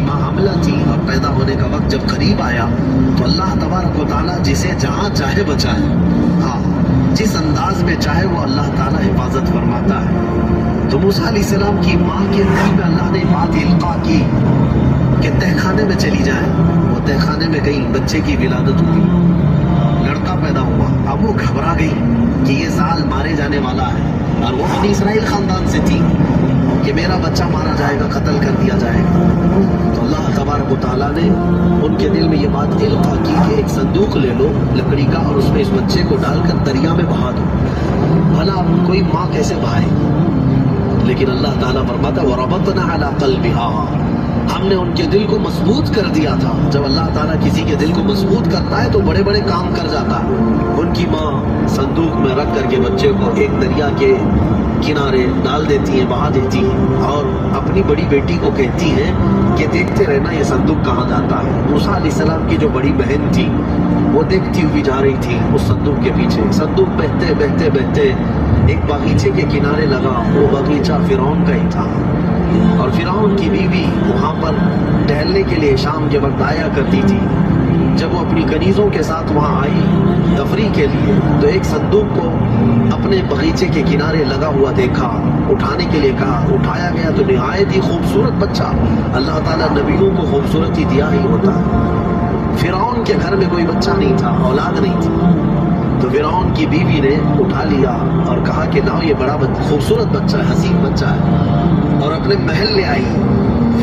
माँ हामिला थी और पैदा होने का वक्त जब करीब आया तो अल्लाह तबारक व तआला जिसे जहाँ चाहे बचाए, हाँ जिस अंदाज में चाहे वो अल्लाह ताला हिफाजत फरमाता है। तो मूसा अलैहिस्सलाम की माँ के दिल में अल्लाह ने बात इल्का की कि तहखाने में चली जाए। वो तहखाने में गई, बच्चे की विलादत हुई, लड़का पैदा हुआ। अब वो घबरा गई कि ये साल मारे जाने वाला है, और वो बनी इसराइल खानदान से थी कि मेरा बच्चा मारा जाएगा, कत्ल कर दिया जाएगा। तो अल्लाह तबारक व तआला ने उनके दिल में ये बात इल्का की कि एक संदूक ले लो लकड़ी का और उसमें इस बच्चे को डालकर दरिया में बहा दो। भला कोई माँ कैसे बहाए, लेकिन अल्लाह ताला फरमाता है वरबतना अला क़ल्बिहा, हमने उनके दिल को मजबूत कर दिया था। जब अल्लाह ताला किसी के दिल को मजबूत करता है तो बड़े बड़े काम कर जाता है। उनकी माँ संदूक में रख करके बच्चे को एक दरिया के किनारे डाल देती है, बहा देती है, और अपनी बड़ी बेटी को कहती है कि देखते रहना ये संदूक कहाँ जाता है। मूसा अलैहिस्सलाम की जो बड़ी बहन थी वो देखती हुई जा रही थी उस संदूक के पीछे। संदूक बहते बहते बहते एक बागीचे के किनारे लगा। वो बागीचा फिरौन का ही था, और फिरौन की बीवी वहाँ पर टहलने के लिए शाम के वक्त आया करती थी। जब वो अपनी कनीज़ों के साथ वहाँ आई तफरीह के लिए तो एक संदूक को अपने बगीचे के किनारे लगा हुआ देखा, उठाने के लिए कहा, उठाया गया तो निहायत ही खूबसूरत बच्चा। अल्लाह ताला नबियों को खूबसूरती दिया ही होता है। फिरौन के घर में कोई बच्चा नहीं था, औलाद नहीं थी, तो फिरौन की बीवी ने उठा लिया और कहा कि ना ये बड़ा खूबसूरत बच्चा है, हसीन बच्चा है, और अपने महल ले आई।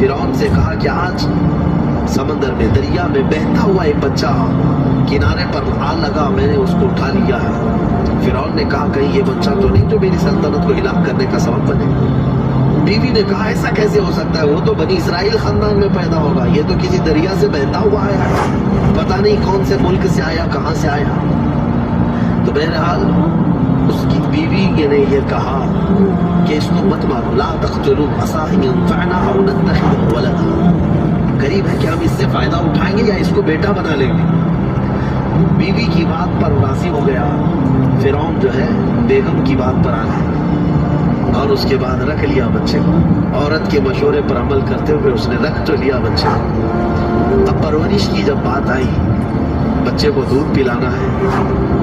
फिरौन से कहा कि आज समंदर में, दरिया में बहता हुआ एक बच्चा किनारे पर आ लगा, मैंने उसको उठा लिया है। फिरौन ने कहा कहीं ये बच्चा तो नहीं जो मेरी सल्तनत को हिलाक करने का सबब बने। बीवी ने कहा ऐसा कैसे हो सकता है, वो तो बनी इसराइल खानदान में पैदा होगा, ये तो किसी दरिया से बहता हुआ आया है, पता नहीं कौन से मुल्क से आया, कहाँ से आया। तो बहरहाल उसकी बीवी ने ये कहा कि इसको मत मारो, ला तक़्तुलू असा अन यंफ़अना औ नत्तख़िज़हु वलदा, करीब है कि हम इससे फायदा उठाएंगे या इसको बेटा बना लेंगे। बीवी की बात पर राजी हो गया फिरौन, जो है बेगम की बात पर आ गया, और उसके बाद रख लिया बच्चे को। औरत के मशवरे पर अमल करते हुए उसने रख तो लिया बच्चे को। अब परवरिश की जब बात आई, बच्चे को दूध पिलाना है,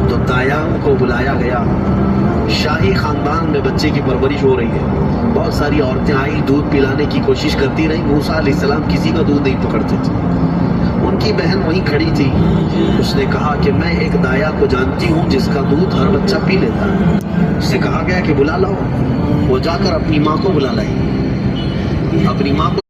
तो दायाम को बुलाया गया। शाही खानदान में बच्चे की परवरिश हो रही है, बहुत सारी औरतें आई, दूध पिलाने की कोशिश करती रही। मूसा अलैहिस्सलाम किसी का दूध नहीं पकड़ते थे। उनकी बहन वहीं खड़ी थी, उसने कहा कि मैं एक दाया को जानती हूँ जिसका दूध हर बच्चा पी लेता है। उससे कहा गया कि बुला लाओ। वो जाकर अपनी माँ को बुला लाई, अपनी माँ को